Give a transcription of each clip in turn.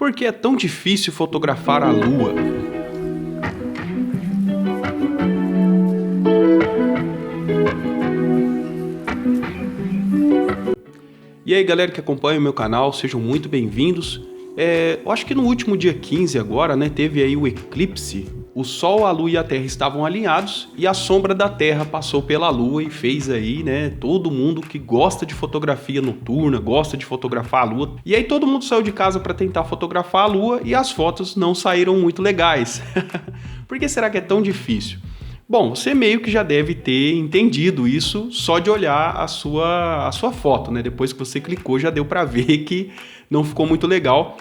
Por que é tão difícil fotografar a Lua? E aí galera que acompanha o meu canal, sejam muito bem-vindos. Eu acho que no último dia 15 agora, né, teve aí o eclipse. O Sol, a Lua e a Terra estavam alinhados e a sombra da Terra passou pela Lua e fez aí, né, todo mundo que gosta de fotografia noturna, gosta de fotografar a Lua. E aí todo mundo saiu de casa para tentar fotografar a Lua e as fotos não saíram muito legais. Por que será que é tão difícil? Bom, você meio que já deve ter entendido isso só de olhar a sua foto, né? Depois que você clicou já deu para ver que não ficou muito legal,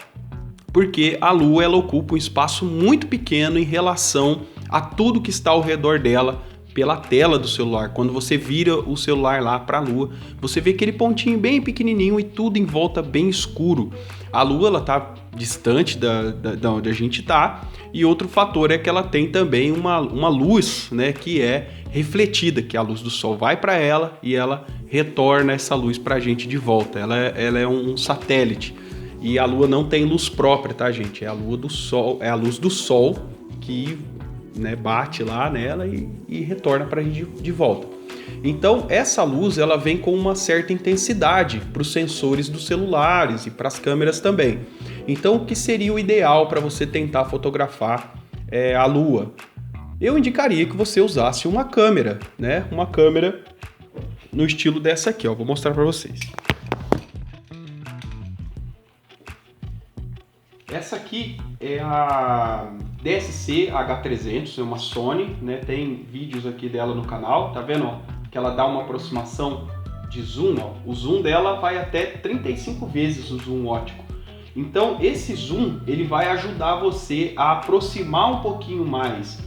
porque a Lua ela ocupa um espaço muito pequeno em relação a tudo que está ao redor dela pela tela do celular. Quando você vira o celular lá para a Lua, você vê aquele pontinho bem pequenininho e tudo em volta bem escuro. A Lua ela está distante da onde a gente está, e outro fator é que ela tem também uma luz, né, que é refletida, que a luz do Sol vai para ela e ela retorna essa luz para a gente de volta. Ela é um satélite. E a Lua não tem luz própria, tá, gente? É a luz do Sol que, né, bate lá nela e retorna para a gente de volta. Então, essa luz ela vem com uma certa intensidade para os sensores dos celulares e para as câmeras também. Então, o que seria o ideal para você tentar fotografar a Lua? Eu indicaria que você usasse uma câmera, né? Uma câmera no estilo dessa aqui, ó. Vou mostrar para vocês. Essa aqui é a DSC H300, é uma Sony, né? Tem vídeos aqui dela no canal, tá vendo? Ó? Que ela dá uma aproximação de zoom, ó. O zoom dela vai até 35 vezes o zoom óptico. Então esse zoom ele vai ajudar você a aproximar um pouquinho mais.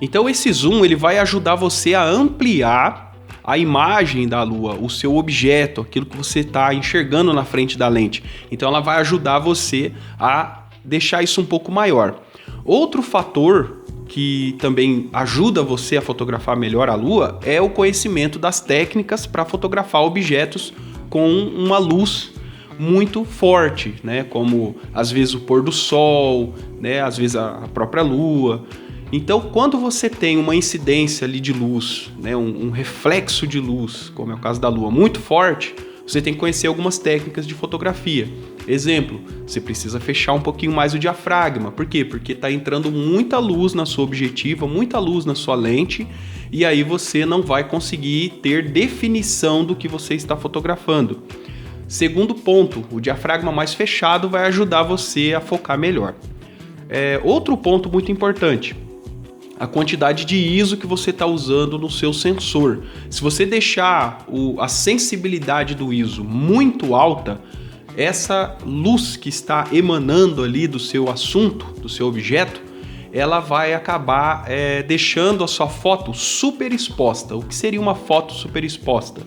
Então esse zoom ele vai ajudar você a ampliar a imagem da Lua, o seu objeto, aquilo que você está enxergando na frente da lente. Então ela vai ajudar você a deixar isso um pouco maior. Outro fator que também ajuda você a fotografar melhor a Lua é o conhecimento das técnicas para fotografar objetos com uma luz muito forte, né? Como às vezes o pôr do sol, né? Às vezes a própria Lua. Então, quando você tem uma incidência ali de luz, né? um reflexo de luz, como é o caso da Lua, muito forte, você tem que conhecer algumas técnicas de fotografia. Exemplo, você precisa fechar um pouquinho mais o diafragma. Por quê? Porque está entrando muita luz na sua objetiva, muita luz na sua lente, e aí você não vai conseguir ter definição do que você está fotografando. Segundo ponto, o diafragma mais fechado vai ajudar você a focar melhor. Outro ponto muito importante, a quantidade de ISO que você está usando no seu sensor. Se você deixar a sensibilidade do ISO muito alta, essa luz que está emanando ali do seu assunto, do seu objeto, ela vai acabar deixando a sua foto super exposta. O que seria uma foto super exposta?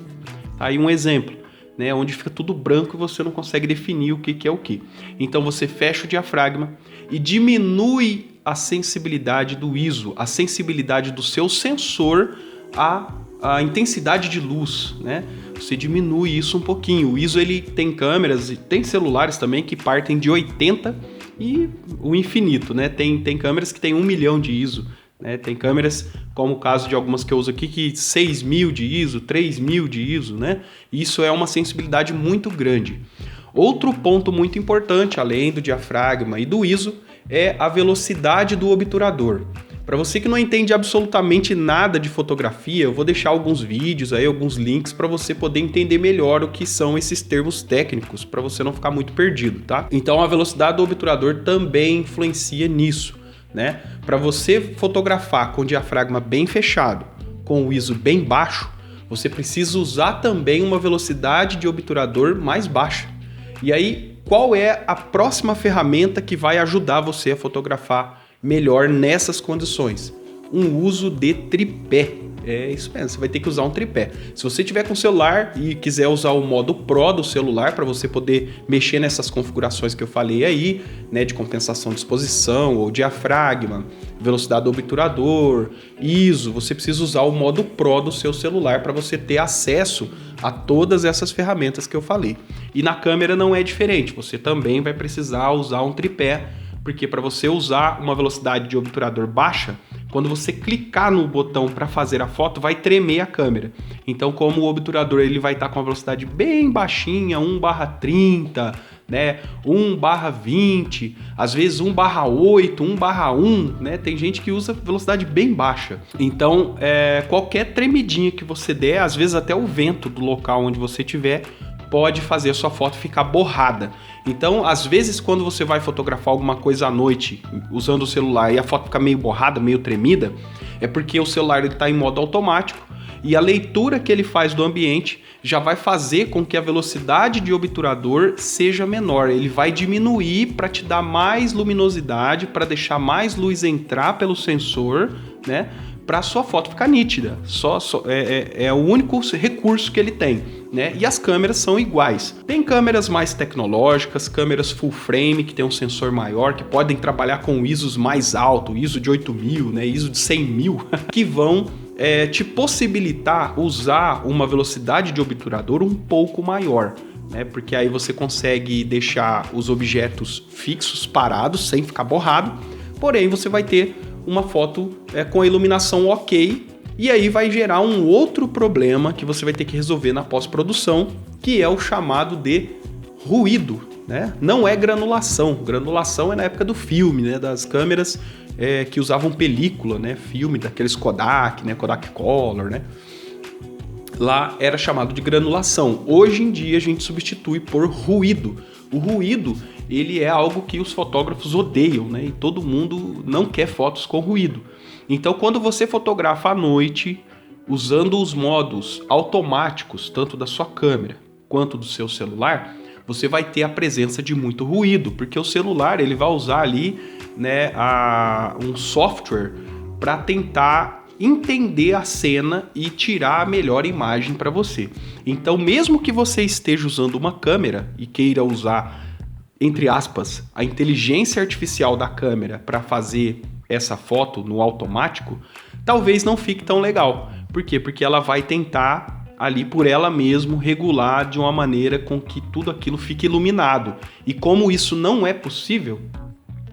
Aí um exemplo, né, onde fica tudo branco e você não consegue definir o que é o que. Então você fecha o diafragma e diminui a sensibilidade do ISO, a sensibilidade do seu sensor a intensidade de luz, né? Você diminui isso um pouquinho. O ISO ele tem câmeras e tem celulares também que partem de 80 e o infinito, né? Tem câmeras que tem 1 milhão de ISO, né? Tem câmeras, como o caso de algumas que eu uso aqui, que 6.000 de ISO, 3.000 de ISO, né? Isso é uma sensibilidade muito grande. Outro ponto muito importante, além do diafragma e do ISO, é a velocidade do obturador. Para você que não entende absolutamente nada de fotografia, eu vou deixar alguns vídeos aí, alguns links para você poder entender melhor o que são esses termos técnicos, para você não ficar muito perdido, tá? Então a velocidade do obturador também influencia nisso, né? Para você fotografar com o diafragma bem fechado, com o ISO bem baixo, você precisa usar também uma velocidade de obturador mais baixa. E aí, qual é a próxima ferramenta que vai ajudar você a fotografar melhor nessas condições? um uso de tripé. É isso mesmo, você vai ter que usar um tripé. Se você tiver com o celular e quiser usar o modo Pro do celular para você poder mexer nessas configurações que eu falei aí, né, de compensação de exposição ou diafragma, velocidade do obturador, ISO, você precisa usar o modo Pro do seu celular para você ter acesso a todas essas ferramentas que eu falei. E na câmera não é diferente, você também vai precisar usar um tripé, porque para você usar uma velocidade de obturador baixa, quando você clicar no botão para fazer a foto, vai tremer a câmera. Então, como o obturador ele vai estar com uma velocidade bem baixinha, 1/30, né, 1/20, às vezes 1/8, 1/1, né? Tem gente que usa velocidade bem baixa. Então, qualquer tremidinha que você der, às vezes até o vento do local onde você estiver, pode fazer a sua foto ficar borrada. Então, às vezes, quando você vai fotografar alguma coisa à noite usando o celular e a foto fica meio borrada, meio tremida, é porque o celular está em modo automático e a leitura que ele faz do ambiente já vai fazer com que a velocidade de obturador seja menor. Ele vai diminuir para te dar mais luminosidade, para deixar mais luz entrar pelo sensor, né? Para a sua foto ficar nítida. É o único recurso que ele tem, né? E as câmeras são iguais. Tem câmeras mais tecnológicas, câmeras full frame, que tem um sensor maior, que podem trabalhar com ISOs mais alto, ISO de 8.000, né? ISO de 100.000, que vão te possibilitar usar uma velocidade de obturador um pouco maior, né? Porque aí você consegue deixar os objetos fixos, parados, sem ficar borrado, porém você vai ter uma foto com a iluminação ok, e aí vai gerar um outro problema que você vai ter que resolver na pós-produção, que é o chamado de ruído, né? Não é granulação. Granulação é na época do filme, né? Das câmeras que usavam película, né? Filme daqueles Kodak, né? Kodak Color, né? Lá era chamado de granulação. Hoje em dia a gente substitui por ruído. O ruído, ele é algo que os fotógrafos odeiam, né? E todo mundo não quer fotos com ruído. Então, quando você fotografa à noite, usando os modos automáticos, tanto da sua câmera quanto do seu celular, você vai ter a presença de muito ruído, porque o celular ele vai usar ali, né, um software para tentar entender a cena e tirar a melhor imagem para você. Então, mesmo que você esteja usando uma câmera e queira usar, entre aspas, a inteligência artificial da câmera para fazer essa foto no automático, talvez não fique tão legal. Por quê? Porque ela vai tentar ali por ela mesma regular de uma maneira com que tudo aquilo fique iluminado. E como isso não é possível,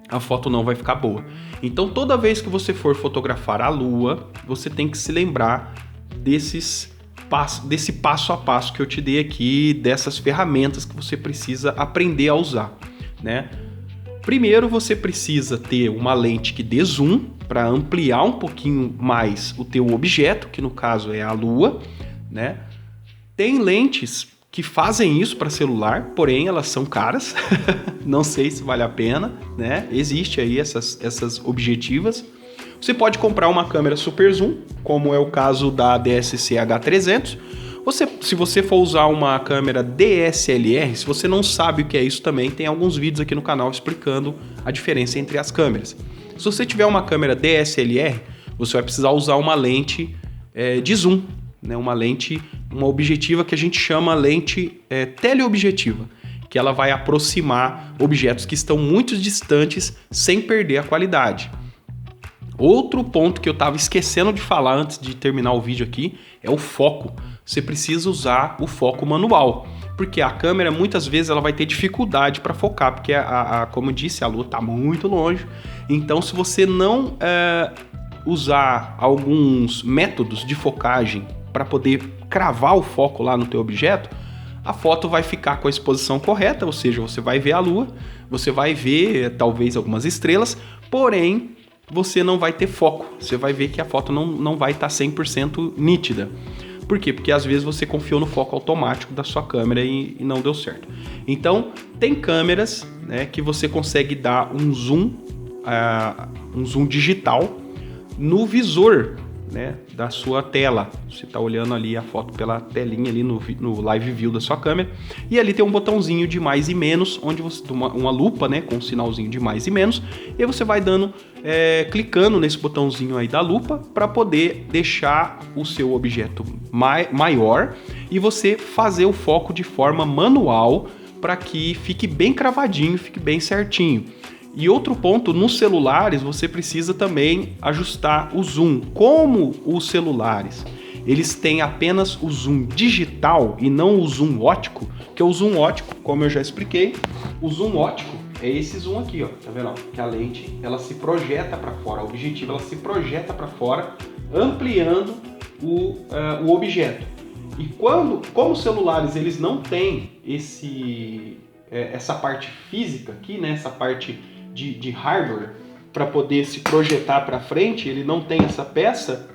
a foto não vai ficar boa. Então, toda vez que você for fotografar a lua, você tem que se lembrar desse passo a passo que eu te dei aqui, dessas ferramentas que você precisa aprender a usar, né? Primeiro, você precisa ter uma lente que dê zoom para ampliar um pouquinho mais o teu objeto, que no caso é a lua, né? Tem lentes que fazem isso para celular, porém elas são caras, não sei se vale a pena, né? Existe aí essas objetivas. Você pode comprar uma câmera super zoom, como é o caso da DSC H300. Se você for usar uma câmera DSLR, se você não sabe o que é isso também, tem alguns vídeos aqui no canal explicando a diferença entre as câmeras. Se você tiver uma câmera DSLR, você vai precisar usar uma lente de zoom, né? Uma objetiva que a gente chama lente teleobjetiva, que ela vai aproximar objetos que estão muito distantes sem perder a qualidade. Outro ponto que eu estava esquecendo de falar antes de terminar o vídeo aqui é o foco. Você precisa usar o foco manual, porque a câmera muitas vezes ela vai ter dificuldade para focar, porque como eu disse, a lua está muito longe. Então, se você não usar alguns métodos de focagem para poder cravar o foco lá no teu objeto, a foto vai ficar com a exposição correta, ou seja, você vai ver a lua, você vai ver talvez algumas estrelas, porém você não vai ter foco, você vai ver que a foto não vai estar 100% nítida. Por quê? Porque às vezes você confiou no foco automático da sua câmera e não deu certo. Então, tem câmeras, né, que você consegue dar um zoom digital no visor né, da sua tela. Você está olhando ali a foto pela telinha ali no live view da sua câmera, e ali tem um botãozinho de mais e menos, onde você uma lupa, né, com um sinalzinho de mais e menos, e aí você vai dando, clicando nesse botãozinho aí da lupa para poder deixar o seu objeto maior e você fazer o foco de forma manual para que fique bem cravadinho, fique bem certinho. E outro ponto, nos celulares você precisa também ajustar o zoom. Como os celulares, eles têm apenas o zoom digital e não o zoom óptico, que é o zoom óptico, como eu já expliquei, o zoom óptico é esse zoom aqui, ó, tá vendo? Ó, que a lente, ela se projeta para fora, o objetivo, ela se projeta para fora, ampliando o objeto. E como os celulares, eles não têm essa parte física aqui, né, essa parte de hardware para poder se projetar para frente, ele não tem essa peça,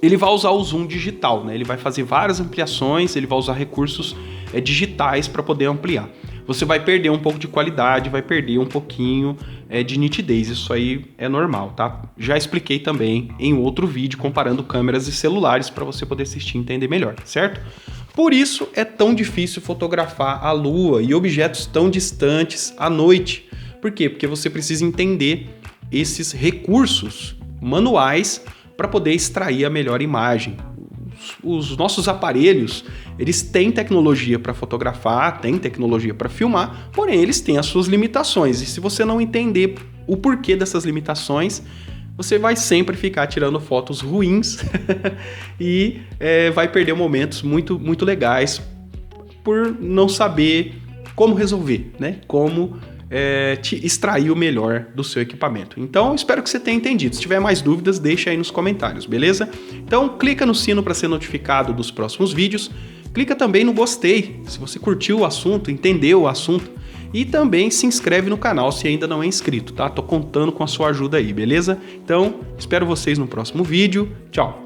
ele vai usar o zoom digital, né? Ele vai fazer várias ampliações, ele vai usar recursos digitais para poder ampliar. Você vai perder um pouco de qualidade, vai perder um pouquinho de nitidez, isso aí é normal, tá? Já expliquei também em outro vídeo comparando câmeras e celulares para você poder assistir e entender melhor, certo? Por isso é tão difícil fotografar a lua e objetos tão distantes à noite. Por quê? Porque você precisa entender esses recursos manuais para poder extrair a melhor imagem. Os nossos aparelhos, eles têm tecnologia para fotografar, têm tecnologia para filmar, porém eles têm as suas limitações. E se você não entender o porquê dessas limitações, você vai sempre ficar tirando fotos ruins e vai perder momentos muito, muito legais por não saber como resolver, né? Como extrair o melhor do seu equipamento. Então, espero que você tenha entendido. Se tiver mais dúvidas, deixa aí nos comentários, beleza? Então, clica no sino para ser notificado dos próximos vídeos. Clica também no gostei, se você curtiu o assunto, entendeu o assunto. E também se inscreve no canal se ainda não é inscrito, tá? Tô contando com a sua ajuda aí, beleza? Então, espero vocês no próximo vídeo. Tchau!